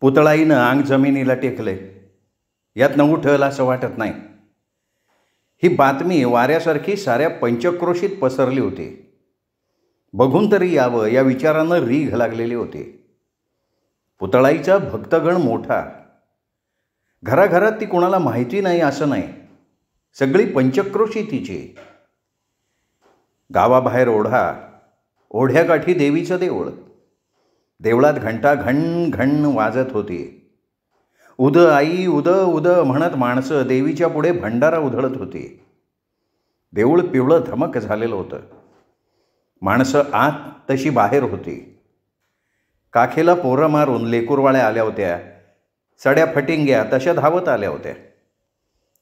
पुतळाईनं अंग जमिनीला टेकले. यातनं उठल असं वाटत नाही. ही बातमी वाऱ्यासारखी साऱ्या पंचक्रोशीत पसरली होती. बघून तरी यावं या विचारानं रीघ लागलेली होती. पुतळाईचा भक्तगण मोठा. घराघरात ती कोणाला माहिती नाही असं नाही. सगळी पंचक्रोशी तिची. गावाबाहेर ओढा, ओढ्याकाठी देवीचं देऊळ. देवळात घंटा घण घण वाजत होती. उद आई उद उद म्हणत माणसं देवीच्या पुढे भंडारा उधळत होती. देऊळ पिवळं धमक झालेलं होतं. माणसं आत तशी बाहेर होती. काखेला पोरं मारून लेकुरवाळ्या आल्या होत्या. सड्या फटिंग्या तशा धावत आल्या होत्या.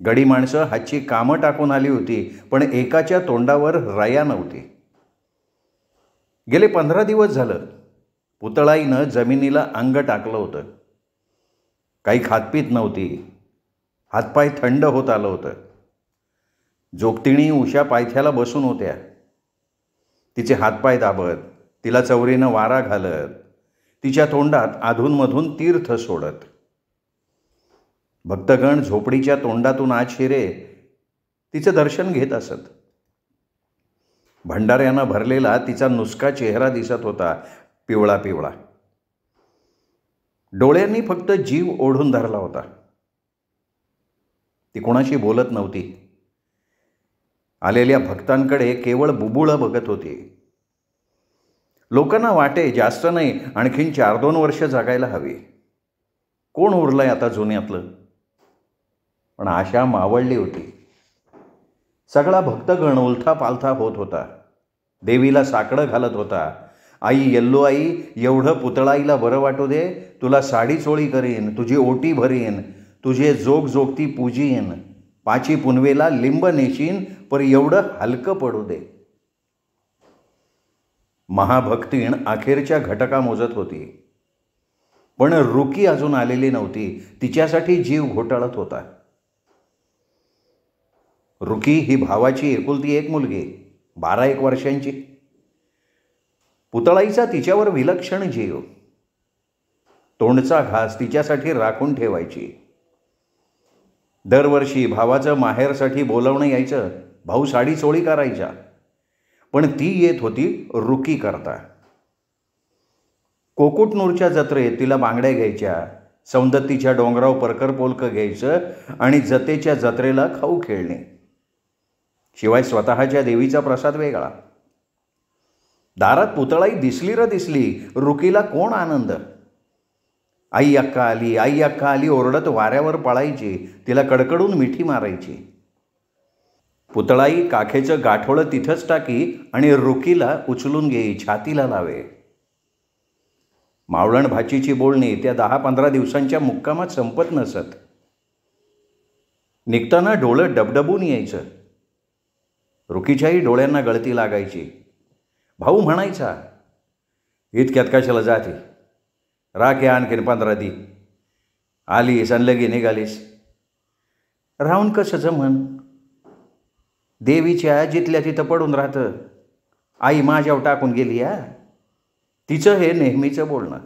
गडी माणसं हातची कामं टाकून आली होती, पण एकाच्या तोंडावर रया नव्हती. गेले 15 दिवस झालं पुतळाईनं जमिनीला अंग टाकलं होतं. काही खातपीत नव्हती. हातपाय थंड होत आलं होतं. जोगतिणी उषा पायथ्याला बसून होत्या. तिचे हातपाय दाबत, तिला चवरीनं वारा घालत, तिच्या तोंडात अधूनमधून तीर्थ सोडत. भक्तगण झोपडीच्या तोंडातून आत शिरे तिचं दर्शन घेत असत. भंडाऱ्यानं भरलेला तिचा नुसका चेहरा दिसत होता, पिवळा पिवळा. डोळ्यांनी फक्त जीव ओढून धरला होता. ती कोणाशी बोलत नव्हती. आलेल्या भक्तांकडे केवळ बुबुळं बघत होती. लोकांना वाटे जास्त नाही, आणखीन 4-2 वर्ष जगायला हवी. कोण उरलंय आता जुन्यातलं? पण आशा मावळली होती. सगळा भक्तगण उलथा पालथा होत होता. देवीला साकडं घालत होता. आई येल्लो आई, एवढं पुतळाईला बरं वाटू दे. तुला साडी चोळी करीन, तुझी ओटी भरीन, तुझे जोग जोगती पूजीन, पाची पुनवेला लिंब नेशीन, पर एवढं हलकं पडू दे. महाभक्तीण अखेरच्या घटका मोजत होती. पण रुकी अजून आलेली नव्हती. तिच्यासाठी जीव घोटाळत होता. रुकी ही भावाची एकुलती एक मुलगी, 12-1 वर्षांची. पुतळाईचा तिच्यावर विलक्षण जीव. तोंडचा घास तिच्यासाठी राखून ठेवायची. दरवर्षी भावाचं माहेरसाठी बोलवणं यायचं. भाऊ साडी चोळी करायचा. पण ती येत होती रुकी करता. कोकुटनूरच्या जत्रेत तिला बांगड्या घ्यायच्या. सौंदत्तीच्या डोंगराव परकर पोलकं घ्यायचं आणि जतेच्या जत्रेला खाऊ खेळणे. शिवाय स्वतःच्या देवीचा प्रसाद वेगळा. दारात पुतळाई दिसली र दिसली, रुकीला कोण आनंद. आई अक्का आली, आई अक्का आली ओरडत वाऱ्यावर पळायची. तिला कडकडून मिठी मारायची. पुतळाई काखेचं गाठोळं तिथंच टाकी आणि रुकीला उचलून घेई, छातीला लावे. मावळण भाचीची बोलणी त्या 10-15 दिवसांच्या मुक्कामात संपत नसत. निघताना डोळं डबडबून यायचं. रुकीच्याही डोळ्यांना गळती लागायची. भाऊ म्हणायचा, इतक्यात कशाला जाते, राखे आणखीन 15 दी. आलीस आणि लगी निघालीस. राहून कसं जमन? देवीच्या जिथल्या तिथं पडून राहतं. आई माझ्यावर टाकून गेली या. तिचं हे नेहमीचं बोलणं.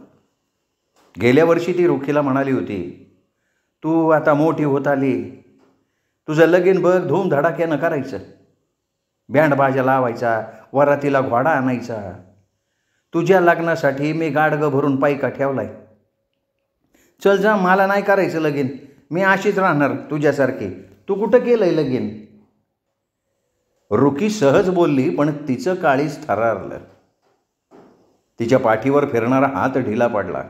गेल्या वर्षी ती रुखीला म्हणाली होती, तू आता मोठी होत आली, तुझं लगीन बघ धूमधडाक्यानं करायचं. बँडबाजा लावायचा, वरातीला घोडा आणायचा. तुझ्या लग्नासाठी मी गाडगं भरून पायका ठेवलाय. चल जा, मला नाही करायचं लगीन. मी अशीच राहणार तुझ्यासारखी. तू कुठं केलंय लगीन? रुकी सहज बोलली, पण तिचं काळीज थरारलं. तिच्या पाठीवर फिरणारा हात ढिला पडला.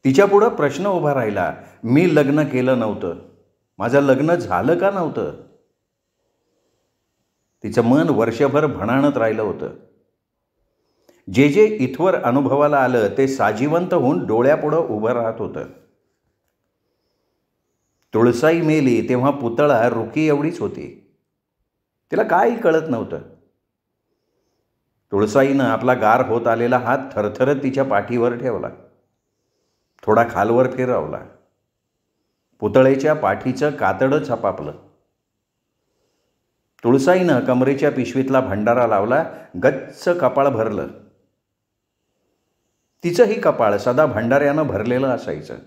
तिच्यापुढं प्रश्न उभा राहिला, मी लग्न केलं नव्हतं, माझं लग्न झालं का नव्हतं? तिचं मन वर्षभर भणाणत राहिलं होतं. जे जे इथवर अनुभवाला आलं ते साजिवंत होऊन डोळ्यापुढं उभं राहत होतं. तुळसाई मेली तेव्हा पुतळा रुकी एवढीच होती. तिला काही कळत नव्हतं. तुळसाईनं आपला गार होत आलेला हात थरथरत तिच्या पाठीवर ठेवला. थोडा खालवर फिरवला. पुतळेच्या पाठीचं कातडं छपापलं. तुळसाईनं कमरेच्या पिशवीतला भंडारा लावला. गच्च कपाळ भरलं. तिचंही कपाळ सदा भंडाऱ्यानं भरलेलं असायचं.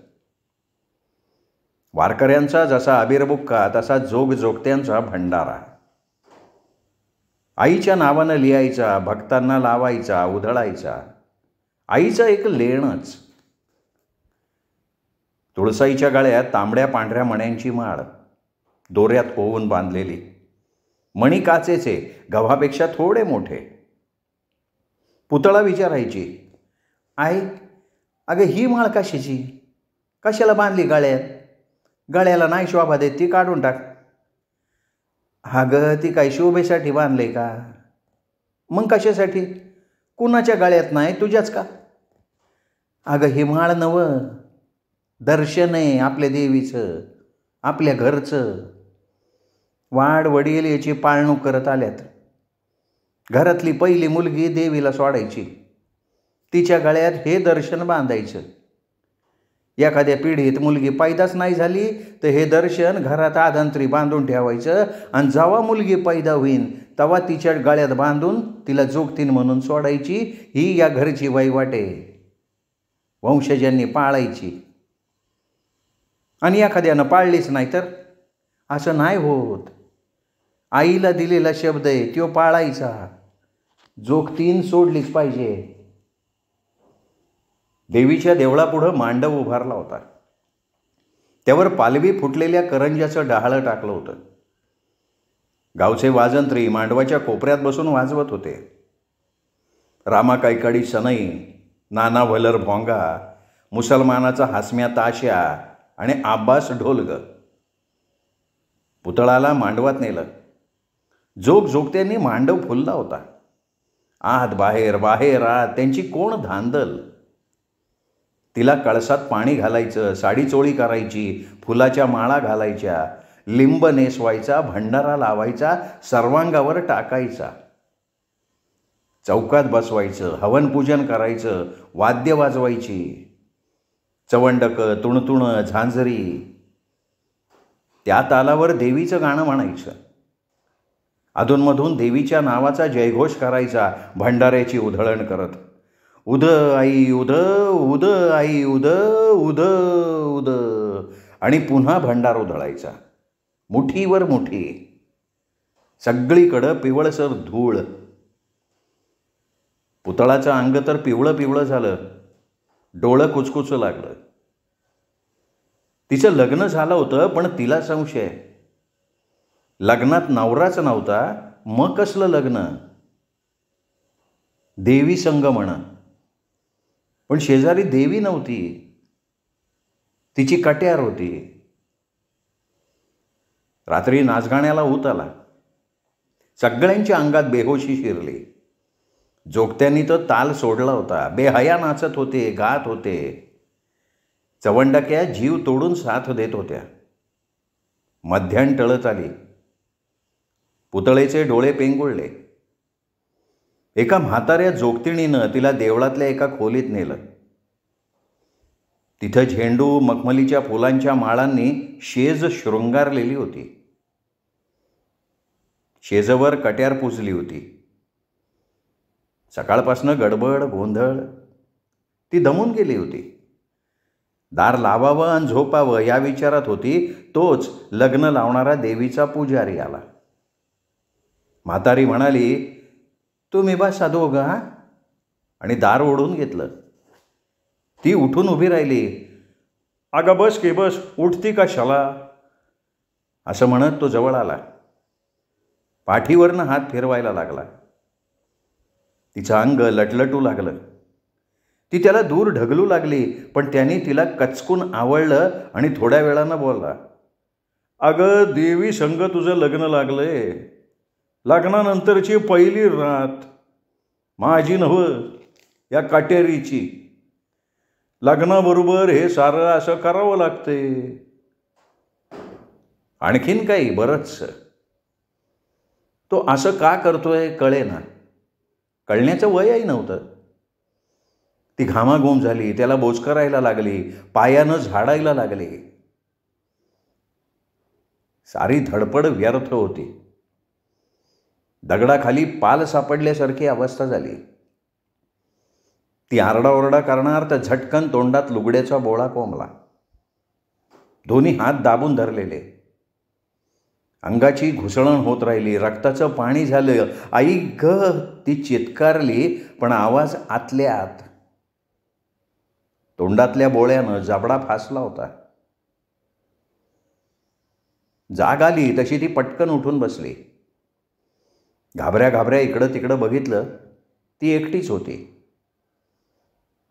वारकऱ्यांचा जसा अबीरबुक्का तसा जोगजोगत्यांचा भंडारा. आईच्या नावानं लिहायचा, भक्तांना लावायचा, उधळायचा. आईचं एक लेणंच. तुळसाईच्या गळ्यात तांबड्या पांढऱ्या मण्यांची माळ, दोऱ्यात ओवून बांधलेली. मणी काचेचे, गव्हापेक्षा थोडे मोठे. पुतळा विचारायची, आई अगं ही माळ कशाची, कशाला बांधली गळ्यात? गळ्याला नाही शोभा देत, ती काढून टाक. अगं ती काय शोभेसाठी बांधले का? मग कशासाठी? कुणाच्या गळ्यात नाही, तुझ्याच का? अगं ही माळ नवं, दर्शन आहे आपल्या देवीचं, आपल्या घरचं. वाड वडील याची पाळणूक करत आल्यात. घरातली पहिली मुलगी देवीला सोडायची, तिच्या गळ्यात हे दर्शन बांधायचं. एखाद्या पिढीत मुलगी पैदाच नाही झाली तर हे दर्शन घरात आदंत्री बांधून ठेवायचं आणि जेव्हा मुलगी पैदा होईन तेव्हा तिच्या गळ्यात बांधून तिला जोगतीन म्हणून सोडायची. ही या घरची वहिवाट आहे, वंशजांनी पाळायची. आणि एखाद्यानं पाळलीच नाही तर असं नाही होत. आईला दिलेला शब्द आहे तो पाळायचा, जोगतीन सोडलीच पाहिजे. देवीच्या देवळापुढं मांडव उभारला होता. त्यावर पालवी फुटलेल्या करंज्याचं डहाळं टाकलं होतं. गावचे वाजंत्री मांडवाच्या कोपऱ्यात बसून वाजवत होते. रामा कैकाडी सनई, नाना वलर भोंगा, मुसलमानाचा हासम्या ताश्या आणि आब्बास ढोलग. पुतळाला मांडवात नेलं. जोगजोगत्यांनी मांडव फुलला होता. आत बाहेर बाहेर आत त्यांची कोण धांदल. तिला कळसात पाणी घालायचं, साडी चोळी करायची, फुलाच्या माळा घालायच्या, लिंब नेसवायचा, भंडारा लावायचा, सर्वांगावर टाकायचा. चौकात बसवायचं, हवनपूजन करायचं, वाद्य वाजवायची, चवंडकं, तुणतुणं, झांजरी. त्या तालावर देवीचं गाणं म्हणायचं. अधूनमधून देवीच्या नावाचा जयघोष करायचा, भंडाऱ्याची उधळण करत. उद आई उद, उद आई उद, उद उद. आणि पुन्हा भंडार उधळायचा, मुठीवर मुठी. सगळीकडं पिवळसर धूळ. पुतळाचं अंग तर पिवळं पिवळं झालं, डोळं कुचकुचू लागलं. तिचं लग्न झालं होतं पण तिला संशय. लग्नात नवराच नव्हता, मग कसलं लग्न? देवी संग म्हणा, पण शेजारी देवी नव्हती, तिची कट्यार होती. रात्री नाचगाण्याला ऊत आला. सगळ्यांच्या अंगात बेहोशी शिरली. जोगत्यांनी तो ताल सोडला होता. बेहया नाचत होते, गात होते. चवंडक्या जीव तोडून साथ देत होत्या. मध्यान टळत आली. पुतळेचे डोळे पेंगुळले. एका म्हाताऱ्या जोगतिणीनं तिला देवळातल्या एका खोलीत नेलं. तिथं झेंडू, मखमलीच्या फुलांच्या माळांनी शेज शृंगारलेली होती. शेजवर कट्यार पुजली होती. सकाळपासनं गडबड गोंधळ. ती दमून गेली होती. दार लावावं आणि झोपावं या विचारात होती. तोच लग्न लावणारा देवीचा पुजारी आला. म्हातारी म्हणाली, तुम्ही बसा दोघं हा, आणि दार ओढून घेतलं. ती उठून उभी राहिली. अगं बस की बस, उठती कशाला? असं म्हणत तो जवळ आला. पाठीवरनं हात फिरवायला लागला. तिचं अंग लटलटू लागलं. ती त्याला दूर ढकलू लागली, पण त्याने तिला कचकून आवळलं आणि थोड्या वेळानं बोलला, अगं देवी संग तुझं लग्न लागलंय. लग्नानंतरची पहिली रात माझी नव्हं, या काटेरीची. लग्नाबरोबर हे सारं असं करावं लागते. आणखीन काही बरंचसं. तो असं का करतोय कळेना. कळण्याचं वयही नव्हतं. ती घामाघूम झाली. त्याला बोचकरायला लागली. पायानं झाडायला लागली. सारी धडपड व्यर्थ होती. दगडाखाली पाल सापडल्यासारखी अवस्था झाली. ती आरडाओरडा करणार तर झटकन तोंडात लुगड्याचा बोळा कोंबला. दोन्ही हात दाबून धरलेले. अंगाची घुसळण होत राहिली. रक्ताचं पाणी झालं. आई ग, ती चित्कारली, पण आवाज आतल्या आत. तोंडातल्या बोळ्यानं जबडा फासला होता. जाग आली तशी ती पटकन उठून बसली. घाबऱ्या घाबऱ्या इकडं तिकडं बघितलं. ती एकटीच होती.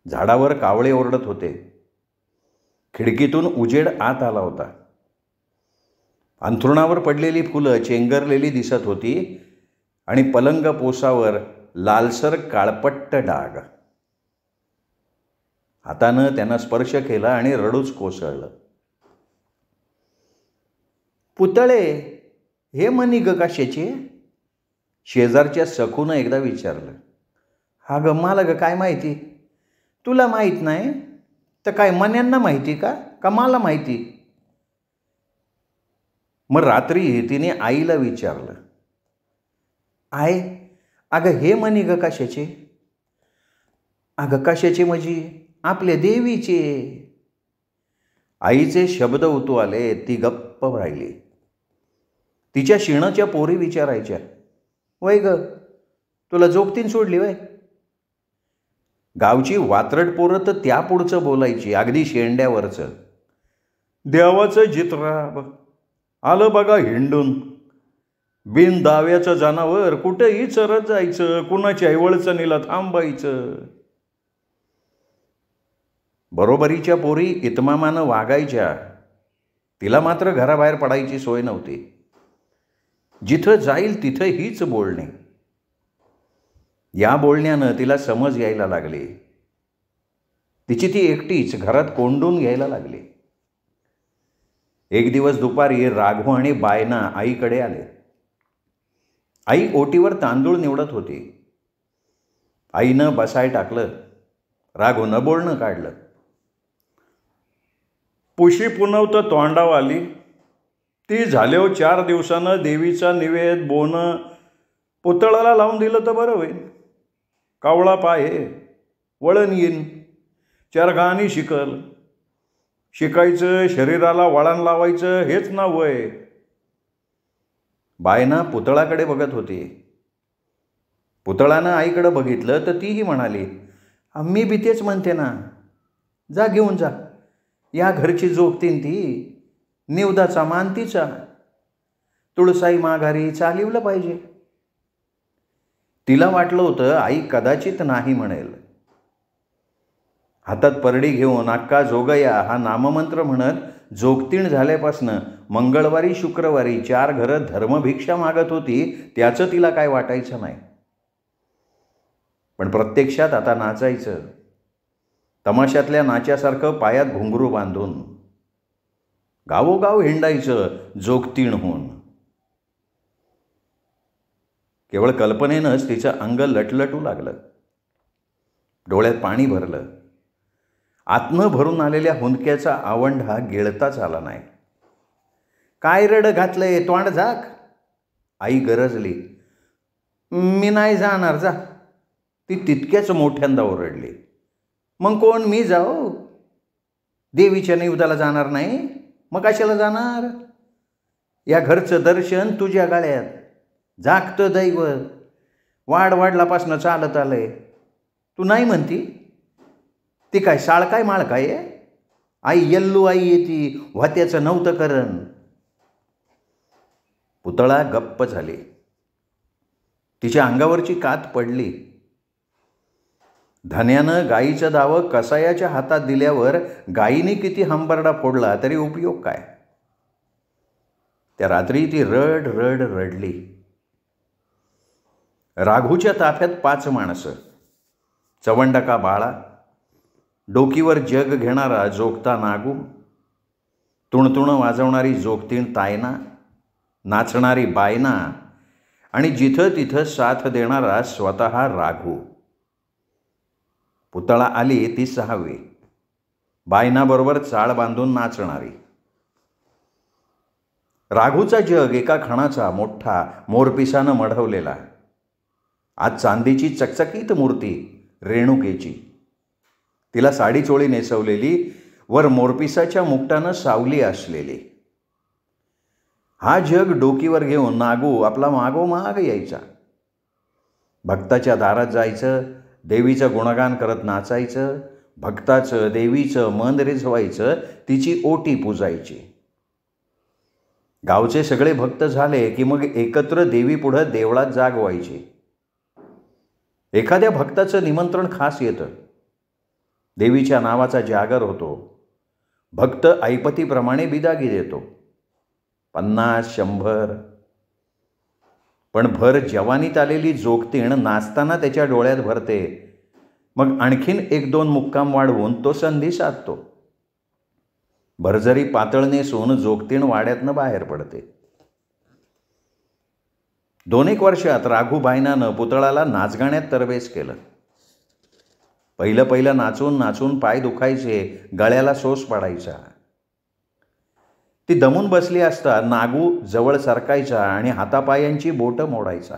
झाडावर कावळे ओरडत होते. खिडकीतून उजेड आत आला होता. अंथरुणावर पडलेली फुलं चेंगरलेली दिसत होती आणि पलंग पोसावर लालसर काळपट्ट डाग. हातानं त्यानं स्पर्श केला आणि रडूच कोसळलं. पुतळे, हे मनी ग कशाचे? शेजारच्या सखूनं एकदा विचारलं. हा ग, मला ग काय माहिती? तुला माहीत नाही तर काय मन्यांना माहिती का मला माहिती? मग रात्री तिने आईला विचारलं. आय, अगं हे मनी ग कशाचे? अगं कशाचे म्हणजे आपल्या देवीचे. आईचे शब्द उतू आले. ती गप्प राहिली. तिच्या शिणच्या पोरी विचारायच्या, वय ग, तुला जोगतीन सोडली वय? गावची वात्रट पोरं तर त्या पुढचं बोलायची, अगदी शेंड्यावरचं. देवाचं जित्राब आलं बघा हिंडून. बिन दाव्याचं जनावर कुठेही चरत जायचं, कुणाच्या ऐवळचणीला थांबायचं. बरोबरीच्या पोरी इतमामानं वागायच्या. तिला मात्र घराबाहेर पडायची सोय नव्हती. जिथं जाईल तिथं हीच बोलणे. या बोलण्यानं तिला समज यायला लागली. तिची ती एकटीच घरात कोंडून घ्यायला लागली. एक दिवस दुपारी राघव आणि बायना आईकडे आले. आई ओटीवर तांदूळ निवडत होती. आईनं बसाय टाकलं. राघवनं बोलणं काढलं. पुशी पुनवतं तोंडाव आली. ती झाल्यावर 4 दिवसानं देवीचा निवेद बोनं पुतळाला लावून दिलं तर बरं होईल. कावळा पाय वळण येईन, चरघानी शिकल. शिकायचं, शरीराला वळण लावायचं, हेच ना वय. बायना पुतळाकडे बघत होती. पुतळानं आईकडं बघितलं तर तीही म्हणाली, मी बी तेच म्हणते ना, जा घेऊन जा. या घरची जोगतीन ती, निवदाचा मान तिचा. तुळसाई माघारी चालिवलं पाहिजे. तिला वाटलं होतं आई कदाचित नाही म्हणेल. हातात परडी घेऊन अक्का जोगया हा नाममंत्र म्हणत जोगतीण झाल्यापासनं मंगळवारी शुक्रवारी 4 घरं धर्मभिक्षा मागत होती. त्याचं तिला काय वाटायचं नाही. पण प्रत्यक्षात आता नाचायचं. तमाशातल्या नाच्यासारखं पायात घुंगरू बांधून गावोगाव हिंडायचं जोगतीण होऊन. केवळ कल्पनेनंच तिचं अंग लटलटू लागलं. डोळ्यात पाणी भरलं. आतनं भरून आलेल्या हुंदक्याचा आवंढा गिळताच आला नाही. काय रड घातलंय, तोंड झाक. आई गरजली. मी नाही जाणार, जा. ती तितक्याच मोठ्यांदा ओरडली. मग कोण, मी जाऊ? देवीच्या निवदाला जाणार नाही, मग कशाला जाणार? या घरचं दर्शन तुझ्या गळ्यात. जागतं दैवत वाढलापासनं चालत आलंय. तू नाही म्हणती? ती काय साळ काय माळ काय आहे? आई यल्लू आई येती, व्हात्याचं नव्हतं करण. पुतळा गप्प झाली. तिच्या अंगावरची कात पडली. धन्यानं गाईचं दावं कसायाच्या हातात दिल्यावर गाईने किती हंबरडा फोडला तरी उपयोग काय? त्या रात्री ती रड रड रडली. राघूच्या ताफ्यात 5 माणसं. चवंडका बाळा, डोकीवर जग घेणारा जोगता नागू, तुणतुणं वाजवणारी जोगतीण तायना, नाचणारी बायना आणि जिथं तिथं साथ देणारा स्वतः राघू. पुतळा आली ती 6वी. बायनाबरोबर चाळ बांधून नाचणारी. राघूचा जग एका खणाचा मोठा मोरपिसानं मढवलेला. आज चांदीची चकचकीत मूर्ती रेणुकेची. तिला साडी चोळी नेसवलेली, वर मोरपिसाच्या मुकुटानं सावली असलेली. हा जग डोकीवर घेऊन नागू आपला मागोमाग यायचा. भक्ताच्या दारात जायचं, देवीचं गुणगान करत नाचायचं, भक्ताचं देवीचं मन रिझवायचं, तिची ओटी पुजायची. गावचे सगळे भक्त झाले की मग एकत्र देवीपुढं देवळात जाग व्हायची. एखाद्या भक्ताचं निमंत्रण खास येतं. देवीच्या नावाचा जागर होतो. भक्त ऐपतीप्रमाणे बिदागी देतो. 50-100. पण भर जवानीत आलेली जोगतीण नाचताना त्याच्या डोळ्यात भरते. मग आणखीन 1-2 मुक्काम वाढवून तो संधी साधतो. भरजरी पातळ नेसून जोगतीण वाड्यातनं बाहेर पडते. 2-1 वर्षात राघूबाईनानं पुतळाला नाचगाण्यात तरबेज केलं. पहिलं नाचून नाचून पाय दुखायचे, गळ्याला सोस पडायचा. ती दमून बसली असता नागू जवळ सरकायचा आणि हातापायांची बोटं मोडायचा.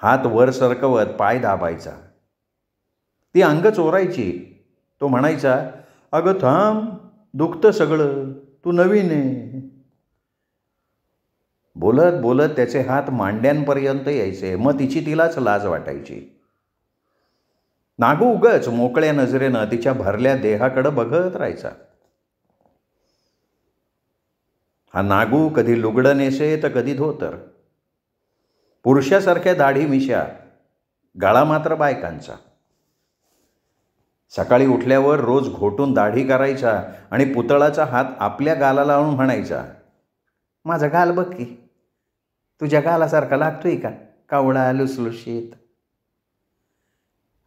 हात वर सरकवत पाय दाबायचा. ती अंग चोरायची. तो म्हणायचा, अगं थांब, दुखतं सगळं, तू नवीन आहे. बोलत बोलत त्याचे हात मांड्यांपर्यंत यायचे. मग तिलाच लाज वाटायची. नागू उगाच मोकळ्या नजरेनं तिच्या भरल्या देहाकडं बघत राहायचा. हा नागू कधी लुगडं नेसे तर कधी धोतर. पुरुषासारख्या दाढी मिशा, गळा मात्र बायकांचा. सकाळी उठल्यावर रोज घोटून दाढी करायचा आणि पुतळाचा हात आपल्या गालाला लावून म्हणायचा, माझा गाल बघ की, तुझ्या गालासारखा लागतोय का, कावळा लुसलुशीत.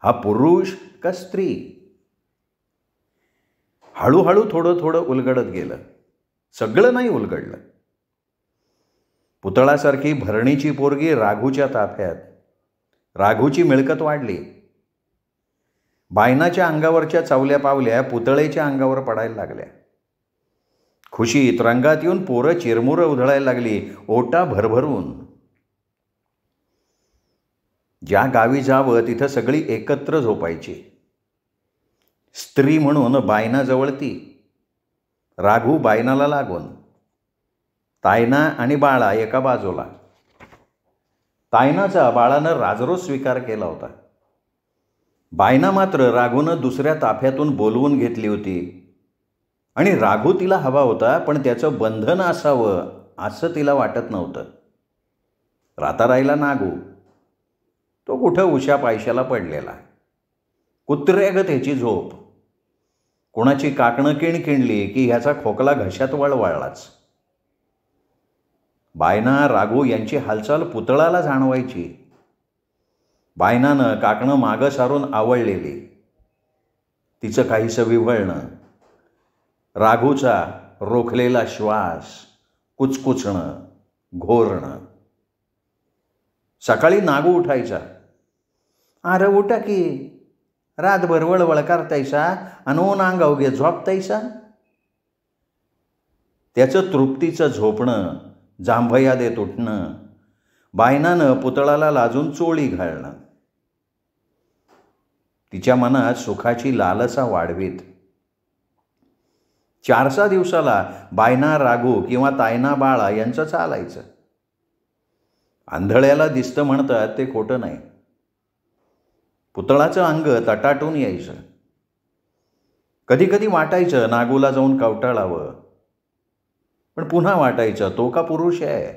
हा पुरुष का स्त्री? हळूहळू थोडं थोडं उलगडत गेलं. सगळं नाही उलगडलं. पुतळासारखी भरणीची पोरगी राघूच्या ताफ्यात. राघूची मिळकत वाढली. बायनाच्या अंगावरच्या चावल्या पावल्या पुतळेच्या अंगावर पडायला लागल्या. खुशीत रंगात येऊन पोरं चिरमुरं उधळायला लागली, ओटा भरभरून. ज्या गावी जावं तिथं सगळी एकत्र झोपायची. स्त्री म्हणून बायना जवळती, राघू बायनाला लागून. तायना आणि बाळा एका बाजूला. तायनाचा बाळानं राजरोस स्वीकार केला होता. बायना मात्र राघूनं दुसऱ्या ताफ्यातून बोलवून घेतली होती आणि राघू तिला हवा होता, पण त्याचं बंधन असावं असं तिला वाटत नव्हतं. राता राहिला नागू. तो कुठं उशा पायशाला पडलेला. कुत्र्यागत ह्याची झोप. कोणाची काकणं किणकिणली की ह्याचा खोकला घशात वळवळलाच. बायना राघू यांची हालचाल पुतळाला जाणवायची. बायनानं काकणं मागं सारून आवळलेली. तिचं काहीसं विव्हळणं, राघूचा रोखलेला श्वास, कुचकुचणं, घोरणं. सकाळी नागू उठायचा. अरे उठा की, रातभर वळवळ करतायसा आणि ऊन अंगावगे झोपतायसा. त्याचं तृप्तीचं झोपणं, जांभया देत उठणं, बायनानं पुतळाला लाजून चोळी घालणं. तिच्या मनात सुखाची लालसा वाढवीत. 4-6 दिवसाला बायना राघू किंवा तायना बाळा यांचं चालायचं. आंधळ्याला दिसतं म्हणतात ते खोटं नाही. पुतळाचं अंग तटाटून यायचं. कधी कधी वाटायचं नागूला जाऊन कवटाळावं, पण पुन्हा वाटायचं तो का पुरुष आहे.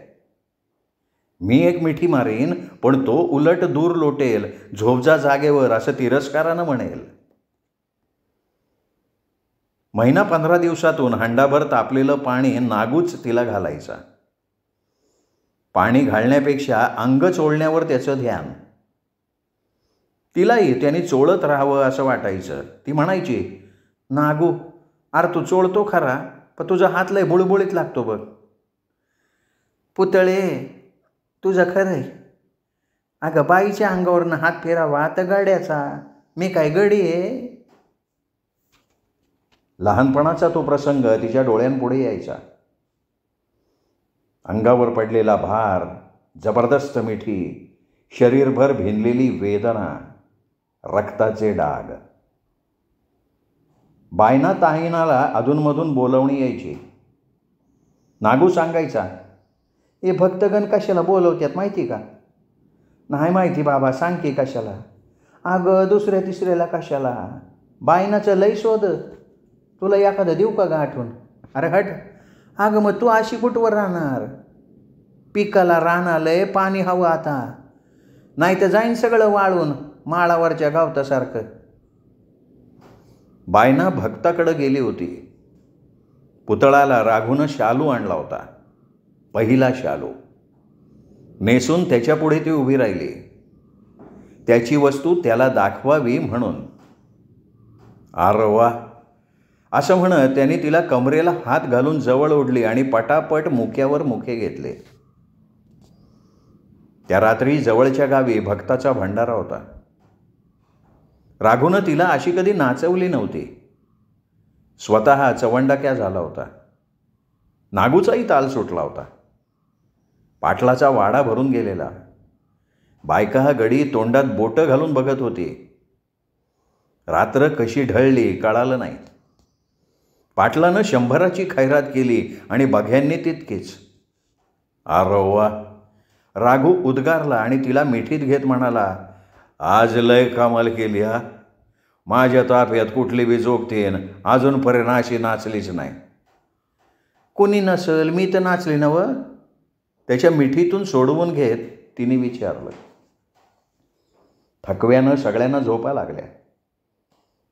मी एक मिठी मारीन पण तो उलट दूर लोटेल, झोपजा जागेवर असं तिरस्कारानं म्हणेल. 1-15 दिवसातून हंडाभर तापलेलं पाणी नागूच तिला घालायचा. पाणी घालण्यापेक्षा अंग चोळण्यावर त्याचं ध्यान. तिलाही त्याने चोळत राहावं असं वाटायचं. ती म्हणायची, नागू अरे तू चोळतो खरा, पण तुझा हात लय बुळबुळीत लागतो बघ. पुतळे तुझं खरं आहे. अगं बाईच्या अंगावरनं हात फिरावा तर गड्याचा, मी काय गडी आहे. लहानपणाचा तो प्रसंग तिच्या डोळ्यांपुढे यायचा. अंगावर पडलेला भार, जबरदस्त मिठी, शरीरभर भिनलेली वेदना, रक्ताचे डाग. बायना ताईनाला अधूनमधून बोलवणी यायची. नागू सांगायचा, ए भक्तगण कशाला बोलवतात माहिती का? नाही माहिती बाबा, सांग की कशाला? अगं दुसऱ्या तिसऱ्याला कशाला? बायनाचं लई शोध, तुला एखादं देऊ का गाठून? अरे हट. अगं मग तू अशी कुठवर राहणार? पिकाला रानालंय, पाणी हवं आता, नाही तर जाईन सगळं वाळून माळावरच्या गावतासारखं. बायना भक्ताकडे गेली होती. पुतळाला राघूनं शालू आणला होता, पहिला शालू नेसून त्याच्यापुढे ती उभी राहिली, त्याची वस्तू त्याला दाखवावी म्हणून. अरे वा, असं म्हणत त्याने तिला कमरेला हात घालून जवळ ओढली आणि पटापट मुक्यावर मुके घेतले. त्या रात्री जवळच्या गावी भक्ताचा भंडारा होता. राघूनं तिला अशी कधी नाचवली नव्हती. स्वतः चवंडाक्या झाला होता. नागूचाही ताल सुटला होता. पाटलाचा वाडा भरून गेलेला. बायका गडी तोंडात बोटं घालून बघत होती. रात्र कशी ढळली कळालं नाही. पाटलानं 100ची खैरात केली आणि बघ्यांनी तितकीच. अरे वा, राघू उद्गारला आणि तिला मिठीत घेत म्हणाला, आज लय कमाल केली हा. माझ्या ताफ्यात कुठली बी जोगतीन अजूनपर्यंत अशी नाचलीच नाही. कोणी नसल, मी तर नाचली नवं? त्याच्या मिठीतून सोडवून घेत तिने विचारलं. थकव्यानं सगळ्यांना झोपा लागल्या.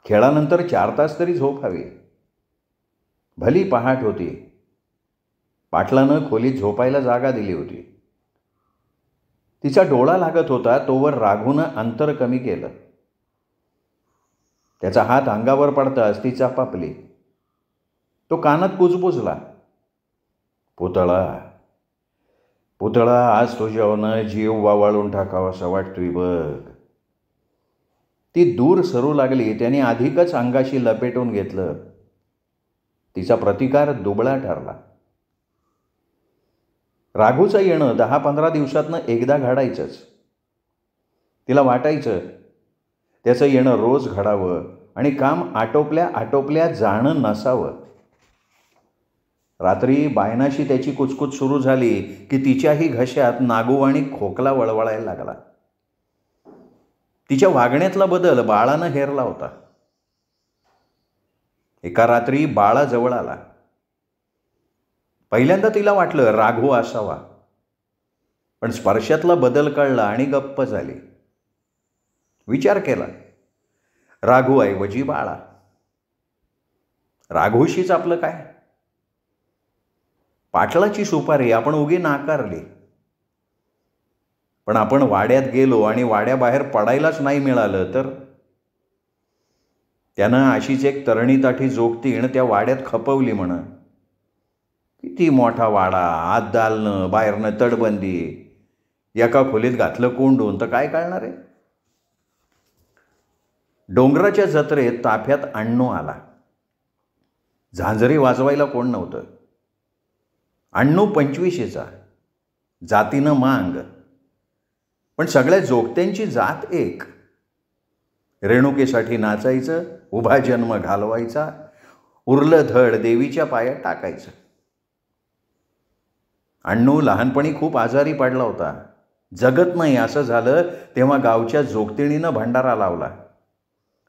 खेळानंतर 4 तास तरी झोप हवी. भली पहाट होती. पाटलानं खोलीत झोपायला जागा दिली होती. तिचा डोळा लागत होता तोवर राघूनं अंतर कमी केलं. त्याचा हात अंगावर पडताच ती चापापली. तो कानात कुजबुजला. पुतळा, पुतळा, आज तुझ्यावरनं जीव वावाळून टाकावा असं वाटतोय बघ. ती दूर सरू लागली. त्याने अधिकच अंगाशी लपेटून घेतलं. तिचा प्रतिकार दुबळा ठरला. राघूचं येणं 10-15 दिवसातनं एकदा घडायचंच. तिला वाटायचं त्याचं येणं रोज घडावं आणि काम आटोपल्या आटोपल्या जाणं नसावं. रात्री बायनाशी त्याची कुचकुच सुरू झाली की तिच्याही घशात नागू आणि खोकला वळवळायला लागला. तिच्या वागण्यातला बदल बाळानं हेरला होता. एका रात्री बाळा जवळ आला. पहिल्यांदा तिला वाटलं राघू असावा, पण स्पर्शातला बदल कळला आणि गप्प झाली. विचार केला, राघूऐवजी बाळा. राघूशीच आपलं काय? पाटलाची सुपारी आपण उगी नाकारली, पण आपण वाड्यात गेलो आणि वाड्याबाहेर पडायलाच नाही मिळालं तर? त्यानं अशीच एक तरणी ताठी जोगतीण त्या वाड्यात खपवली म्हण. किती मोठा वाडा, आत दालनं, बाहेरनं तडबंदी, एका खोलीत घातलं कोंडून, तर काय कळणार आहे? डोंगराच्या जत्रेत ताफ्यात अण्णू आला. झांजरी वाजवायला कोण नव्हतं. अण्णू 25शीचा, जातीनं मांग, पण सगळ्या जोगत्यांची जात एक. रेणुकेसाठी नाचायचं, उभा जन्म घालवायचा, उरलं धड देवीच्या पायात टाकायचं. अण्णू लहानपणी खूप आजारी पडला होता. जगत नाही असं झालं तेव्हा गावच्या जोगतिणीनं भंडारा लावला.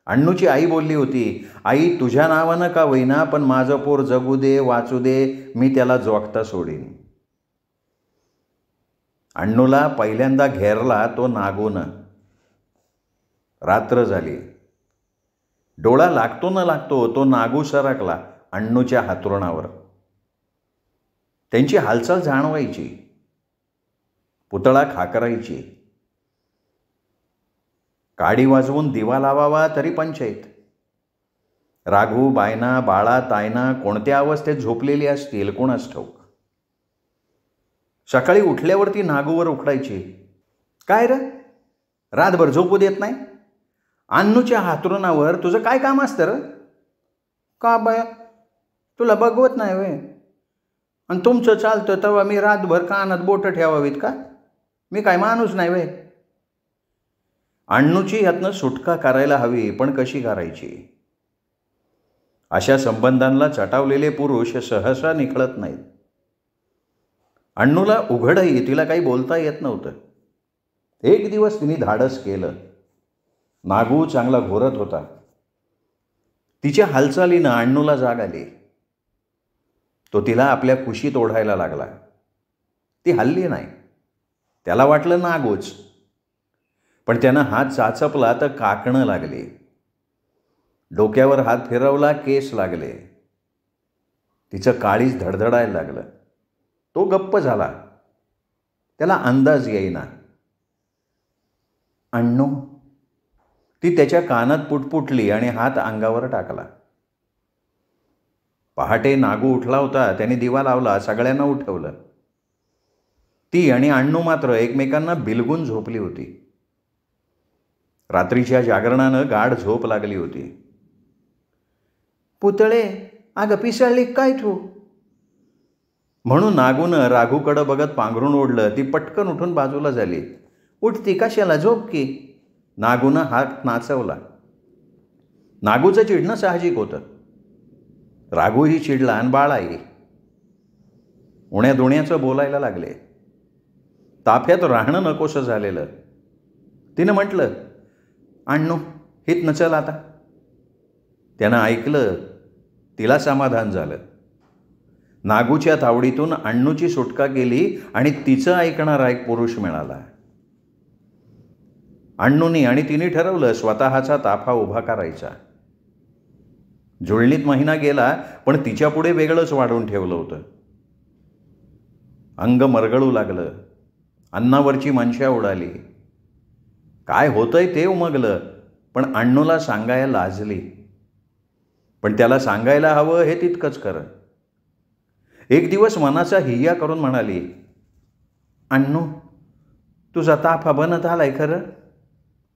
अण्णूची आई बोलली होती, आई तुझ्या नावानं का होईना, पण माझं पोर जगू दे, वाचू दे, मी त्याला जोगता सोडीन. अण्णूला पहिल्यांदा घेरला तो नागूनं. रात्र झाली. डोळा लागतो न लागतो तो नागू सरकला अण्णूच्या हातरुणावर. त्यांची हालचाल जाणवायची. पुतळा खाकरायची. काडी वाजवून दिवा लावावा तरी पंचायत. राघू, बायना, बाळा, तायना कोणत्या अवस्थेत झोपलेली असतील कोणास ठाऊक. सकाळी उठल्यावरती नागूवर उखडायची, काय रे रातभर झोपू देत नाही? अण्णूच्या हातरुणावर तुझं काय काम असतं र? का बाया, तुला बघवत नाही वे? आणि तुमचं चालतं तेव्हा मी रातभर कानात बोटं ठेवावीत का? मी काय माणूस नाही वे? अण्णूची यातनं सुटका करायला हवी, पण कशी करायची? अशा संबंधांना चटावलेले पुरुष सहसा निखळत नाहीत. अण्णूला उघडही तिला काही बोलता येत नव्हतं. एक दिवस तिने धाडस केलं. नागू चांगला घोरत होता. तिच्या हालचालीनं अण्णूला जाग आली. तो तिला आपल्या कुशीत ओढायला लागला. ती हलली नाही. त्याला वाटलं नागूच, पण त्यानं हात चाचपला तर काकणं लागली. डोक्यावर हात फिरवला, केस लागले. तिचं काळीज धडधडायला लागलं. तो गप्प झाला. त्याला अंदाज येईना. अण्णू, ती त्याच्या कानात पुटपुटली आणि हात अंगावर टाकला. पहाटे नागू उठला होता. त्याने दिवा लावला, सगळ्यांना उठवलं. ती आणि अण्णू मात्र एकमेकांना बिलगून झोपली होती. रात्रीच्या जागरणानं गाढ झोप लागली होती. पुतळे, अगं पिसळली काय तू? म्हणून नागूनं राघूकडं बघत पांघरून ओढलं. ती पटकन उठून बाजूला झाली. उठती कशाला, झोप की. नागूनं हात नाचवला. नागूचं चिडणं साहजिक होतं. राघूही चिडला आणि बाळाई. उण्यादुण्याचं बोलायला लागले. ताफ्यात राहणं नकोसं झालेलं. तिनं म्हटलं, अण्णू हितनं चल आता. त्यानं ऐकलं. तिला समाधान झालं. नागूच्या तावडीतून अण्णूची सुटका केली आणि तिचं ऐकणारा एक पुरुष मिळाला. अण्णूनी आणि तिने ठरवलं स्वतःचा ताफा उभा करायचा. जुळणीत महिना गेला, पण तिच्यापुढे वेगळंच वाढून ठेवलं होतं. अंग मरगळू लागलं. अन्नावरची मनशा उडाली. काय होतंय ते उमगलं, पण अण्णूला सांगायला लाजली. पण त्याला सांगायला हवं हे तितकंच खरं. एक दिवस मनाचा हिय्या करून म्हणाली, अण्णू, तुझा ताफा बनत आलाय खरं,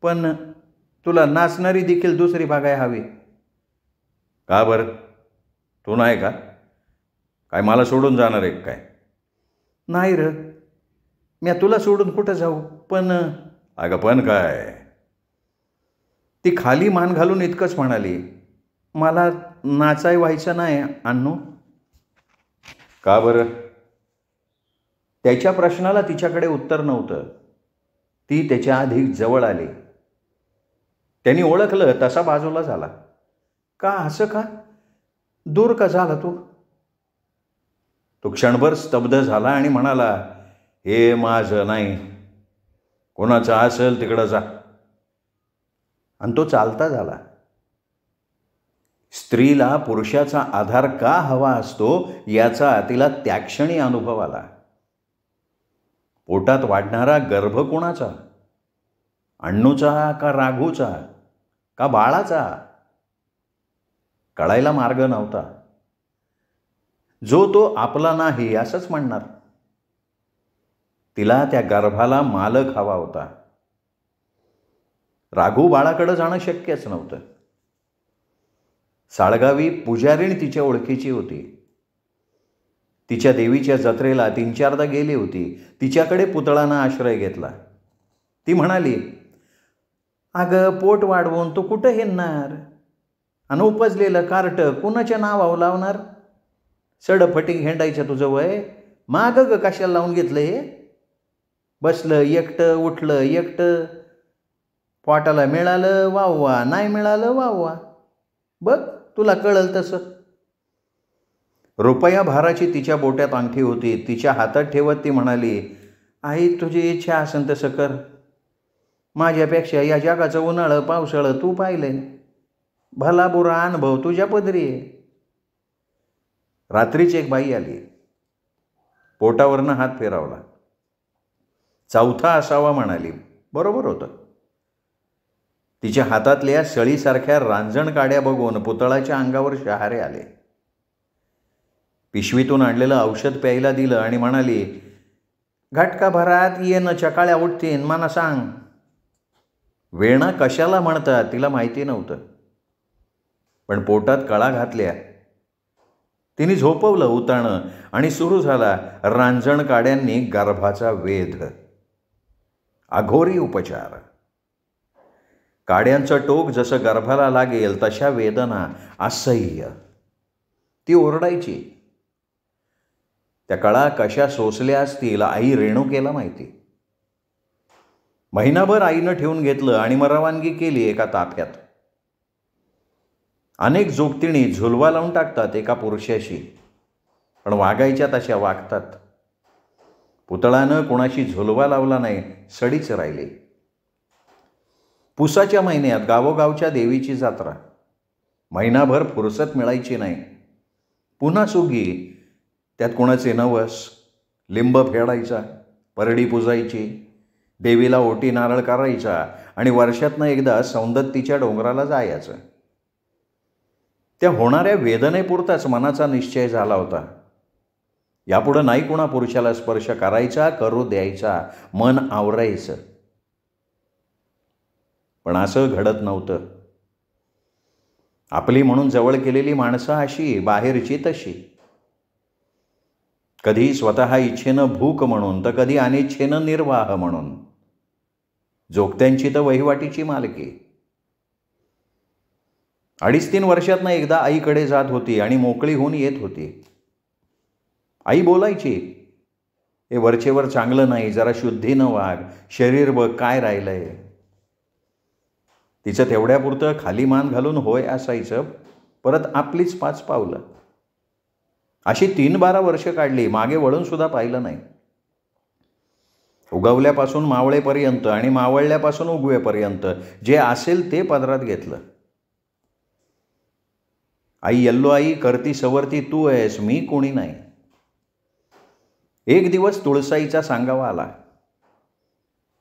पण तुला नाचणारी देखील दुसरी बघायला हवी. का बरं? तू नाही का? काय मला सोडून जाणार आहे काय? नाही र, मी तुला सोडून कुठं जाऊ? पण अगं पण काय? ती खाली मान घालून इतकंच म्हणाली, मला नाचाय व्हायचं नाही अण्णू. का बरं? त्याच्या प्रश्नाला तिच्याकडे उत्तर नव्हतं. ती त्याच्या अधिक जवळ आली. त्यांनी ओळखलं तसा बाजूला झाला. का असं का? दूर का झाला तू? तो क्षणभर स्तब्ध झाला आणि म्हणाला, हे माझं नाही, कोणाचं असेल तिकडं जा. आणि तो चालता झाला. स्त्रीला पुरुषाचा आधार का हवा असतो याचा तिला त्याक्षणी अनुभव आला. पोटात वाढणारा गर्भ कोणाचा? अण्णूचा का राघूचा का बाळाचा? कळायला मार्ग नव्हता. जो तो आपला नाही असंच म्हणणार. तिला त्या गर्भाला मालक हवा होता. राघू बाळाकडे जाणं शक्यच नव्हतं. साळगावी पुजारीण तिच्या ओळखीची होती. तिच्या देवीच्या जत्रेला 3-4दा गेली होती. तिच्याकडे पुतळानं आश्रय घेतला. ती म्हणाली, अगं पोट वाढवून तू कुठं हिंडणार? आणि उपजलेलं कार्ट कुणाच्या नावावर लावणार? सडफटिंग हिंडायचं तुझं वय? माग ग कशाला लावून घेतलं हे? बसलं एकटं, उठलं एकटं. पोटाला मिळालं वाववा, नाही मिळालं वाववा. बघ तुला कळलं तसं. रुपया भाराची तिच्या बोट्यात अंगठी होती. तिच्या हातात ठेवत ती म्हणाली, आई तुझी इच्छा असेल तसं कर. माझ्यापेक्षा या जगाचं उन्हाळं पावसाळं तू पाहिलंय. भला बुरा अनुभव तुझ्या पदरी आहे. रात्रीची एक बाई आली. पोटावरनं हात फिरवला. चौथा असावा म्हणाली. बरोबर होतं. तिच्या हातातल्या सळीसारख्या रांजण काड्या बघून पुतळाच्या अंगावर शहारे आले. पिशवीतून आणलेलं औषध प्यायला दिलं आणि म्हणाली, घटका भरात येणं चकाळ्या उठतीन मला सांग. वेणं कशाला म्हणतात तिला माहिती नव्हतं, पण पोटात कळा घातल्या. तिने झोपवलं उताणं आणि सुरू झाला रांजण काड्यांनी गर्भाचा वेध. अघोरी उपचार. काड्यांचं टोक जसं गर्भाला लागेल तशा वेदना, असह्य. ती ओरडायची. त्या कळा कशा सोसल्या असतील आई रेणुकेला माहिती. महिनाभर आईनं ठेवून घेतलं आणि मग रवानगी केली एका ताफ्यात. अनेक जोगतिणी झुलवा लावून टाकतात एका पुरुषाशी, पण वागायच्या तशा वागतात. पुतळानं कोणाशी झुलवा लावला नाही, सडीच राहिली. पुसाच्या महिन्यात गावोगावच्या देवीची जत्रा. महिनाभर फुरसत मिळायची नाही. पुन्हा सुगी, त्यात कोणाचे नवस, लिंब फेडायचा, परडी पुजायची, देवीला ओटी नारळ करायचा आणि वर्षातनं एकदा सौंदत्तीच्या डोंगराला जायचं. त्या होणाऱ्या वेदनेपुरताच मनाचा निश्चय झाला होता. यापुढं नाही कुणा पुरुषाला स्पर्श करायचा, करू द्यायचा, मन आवरायचं. पण असं घडत नव्हतं. आपली म्हणून जवळ केलेली माणसं अशी, बाहेरची तशी. कधी स्वतः इच्छेनं भूक म्हणून, तर कधी अनिच्छेनं निर्वाह म्हणून. जोगत्यांची तर वहिवाटीची मालकी. 2.5-3 वर्षातनं एकदा आईकडे जात होती आणि मोकळी होऊन येत होती. आई बोलायची, हे वरचेवर चांगलं नाही, जरा शुद्धीनं वाग, शरीर बघ काय राहिलंय. तिचं तेवढ्यापुरतं खाली मान घालून होय असायचं, परत आपलीच 5 पावलं. अशी 3-12 वर्ष काढली, मागे वळून सुद्धा पाहिलं नाही. उगवल्यापासून मावळेपर्यंत आणि मावळल्यापासून उगवेपर्यंत जे असेल ते पदरात घेतलं. आई यल्लो आई, करती सवरती तू आहेस, मी कोणी नाही. एक दिवस तुळसाईचा सांगावा आला.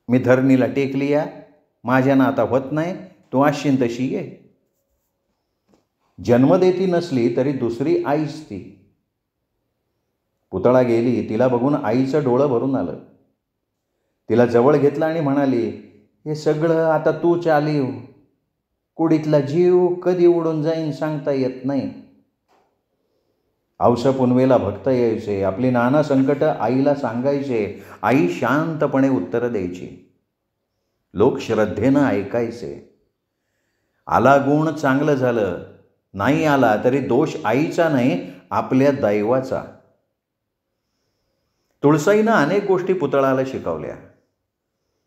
मी धरणीला टेकली या, माझ्यानं आता होत नाही, तू आशीन तशी ये. जन्म देती नसली तरी दुसरी आईच ती. पुतळा गेली, तिला बघून आईचं डोळं भरून आलं. तिला जवळ घेतलं आणि म्हणाली, हे सगळं आता तू चालीव. कुडीतला जीव कधी उडून जाईन सांगता येत नाही. औस पुनवेला भक्त यायचे, आपली नाना संकट आईला सांगायचे. आई शांतपणे उत्तर द्यायची. लोक श्रद्धेनं ऐकायचे. आला गुण चांगलं झालं, नाही आला तरी दोष आईचा नाही, आपल्या दैवाचा. तुळसाईनं अनेक गोष्टी पुतळाला शिकवल्या.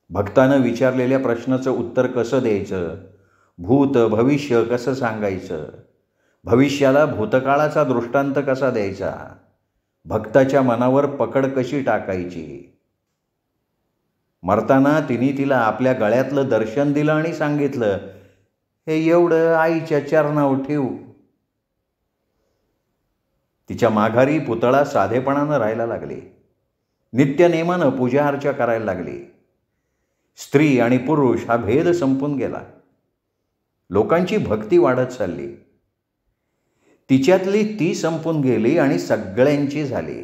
भक्तानं विचारलेल्या प्रश्नाचं उत्तर कसं द्यायचं, भूत भविष्य कसं सांगायचं, भविष्याला भूतकाळाचा दृष्टांत कसा द्यायचा, भक्ताच्या मनावर पकड कशी टाकायची. मरताना तिला आपल्या गळ्यातलं दर्शन दिलं आणि सांगितलं, हे एवढं आईच्या चरणावर ठेवू. तिच्या माघारी पुतळा साधेपणानं राहायला लागली. नित्यनेमानं पूजा अर्चा करायला लागली. स्त्री आणि पुरुष हा भेद संपून गेला. लोकांची भक्ती वाढत चालली. तिच्यातली ती संपून गेली आणि सगळ्यांची झाली.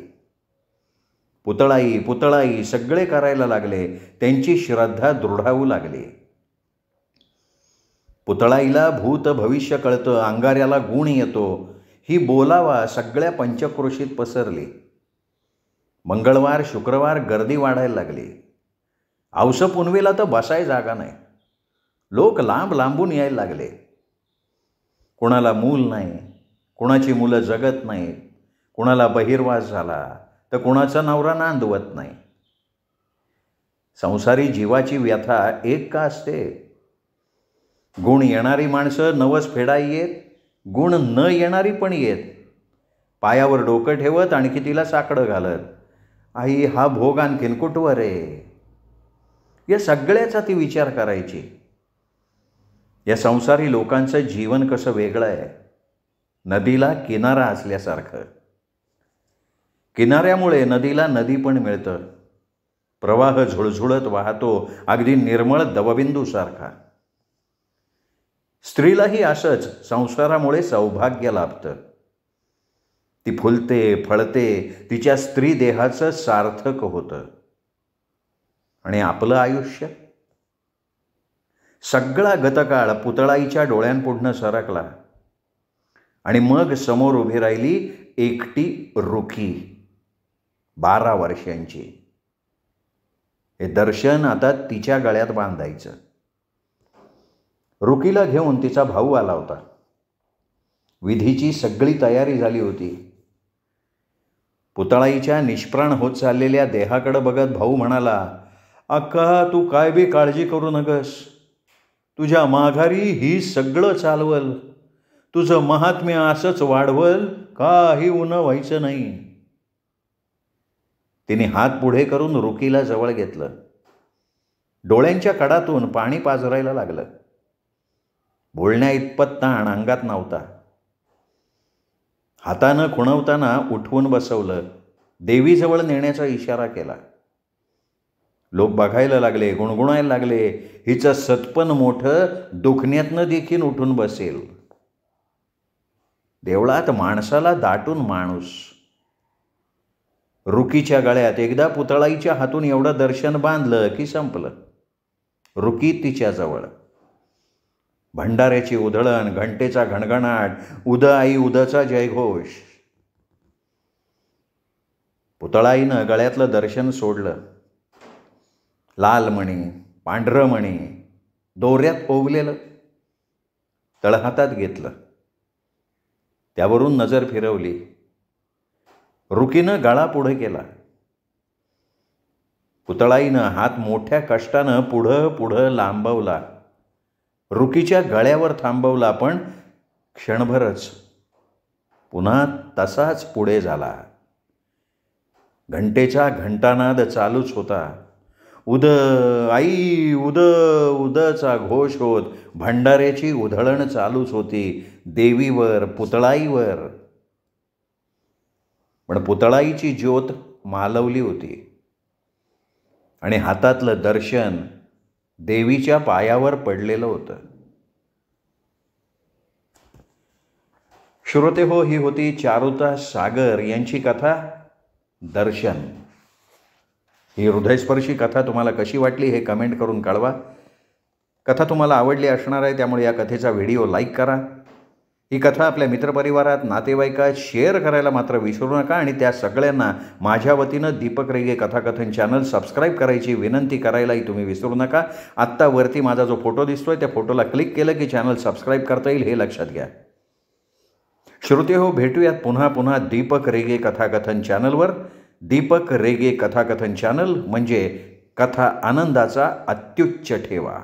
पुतळाई पुतळाई सगळे करायला लागले. त्यांची श्रद्धा दृढावू लागली. पुतळाईला भूत भविष्य कळतं, अंगाऱ्याला गुण येतो, ही बोलावा सगळ्या पंचक्रोशीत पसरली. मंगळवार शुक्रवार गर्दी वाढायला लागली. औस पुनवेला तर बसाय जागा नाही. लोक लांब लांबून यायला लागले. कोणाला मूल नाही, कोणाची मुलं जगत नाहीत, कोणाला बहिर्वास झाला तर कोणाचा नवरा नांदवत नाही. संसारी जीवाची व्यथा एक का असते. गुण येणारी माणसं नवस फेडाई येत, गुण न येणारी पण येत. पायावर डोकं ठेवत आणखी तिला साकडं घालत, आई हा भोग आणखीन कुठवर आहे. या सगळ्याचा ती विचार करायची. या संसारी लोकांचं जीवन कसं वेगळं आहे. नदीला किनारा असल्यासारखं. किनाऱ्यामुळे नदीला नदी पण मिळतं. प्रवाह झुळझुळत वाहतो, अगदी निर्मळ दवबिंदूसारखा. स्त्रीलाही असंच संसारामुळे सौभाग्य लाभतं. ती फुलते फळते, तिच्या स्त्री देहाचं सार्थक होतं. आणि आपलं आयुष्य, सगळा गतकाळ पुतळाईच्या डोळ्यांपुढनं सरकला. आणि मग समोर उभी राहिली एकटी रुखी, 12 वर्षांची. हे दर्शन आता तिच्या गळ्यात बांधायचं. रुकीला घेऊन तिचा भाऊ आला होता. विधीची सगळी तयारी झाली होती. पुतळाईच्या निष्प्राण होत चाललेल्या देहाकडे बघत भाऊ म्हणाला, अक्का तू काय बी काळजी करू नकस. तुझ्या माघारी ही सगळं चालवल. तुझं महात्म्य असंच वाढवल, काही उनं व्हायचं नाही. तिने हात पुढे करून रुकीला जवळ घेतलं. डोळ्यांच्या कडातून पाणी पाझरायला लागलं. बोलण्या इतपत ताण अंगात नव्हता. हातानं खुणवताना उठवून बसवलं. देवीजवळ नेण्याचा इशारा केला. लोक बघायला लागले, गुणगुणायला लागले, हिचं सतपन मोठं, दुखण्यातनं देखील उठून बसेल. देवळात माणसाला दाटून माणूस. रुकीच्या गळ्यात एकदा पुतळाईच्या हातून एवढं दर्शन बांधलं की संपलं. रुकी तिच्याजवळ. भंडाऱ्याची उधळण, घंटेचा घणघणाट, उद आई उदचा जयघोष. पुतळाईनं गळ्यातलं दर्शन सोडलं. लाल मणी, पांढरं मणी, दोऱ्यात पोवलेलं तळहातात घेतलं. त्यावरून नजर फिरवली. रुकीनं गळा पुढे केला. पुतळाईनं हात मोठ्या कष्टानं पुढं लांबवला. रुकीच्या गळ्यावर थांबवला, पण क्षणभरच. पुन्हा तसाच पुढे झाला. घंटेचा घंटानाद चालूच होता. उद आई उद उदचा घोष होत भंडाऱ्याची उधळण चालूच होती, देवीवर, पुतळाईवर. पण पुतळाईची ज्योत मालवली होती आणि हातातलं दर्शन देवीच्या पायावर पडलेलं होतं. श्रोते हो, ही होती चारुता सागर यांची कथा दर्शन. ही हृदयस्पर्शी कथा तुम्हाला कशी वाटली हे कमेंट करून कळवा. कथा तुम्हाला आवडली असणार आहे, त्यामुळे या कथेचा व्हिडिओ लाईक करा. ही कथा आपल्या मित्रपरिवारात, नातेवाईकात शेअर करायला मात्र विसरू नका. आणि त्या सगळ्यांना माझ्या वतीनं दीपक रेगे कथाकथन चॅनल सबस्क्राईब करायची विनंती करायलाही तुम्ही विसरू नका. आत्ता वरती माझा जो फोटो दिसतोय त्या फोटोला क्लिक केलं की चॅनल सबस्क्राईब करता येईल, हे लक्षात घ्या. श्रोते हो, भेटूयात पुन्हा दीपक रेगे कथाकथन चॅनलवर. दीपक रेगे कथाकथन चॅनल म्हणजे कथा आनंदाचा अत्युच्च ठेवा.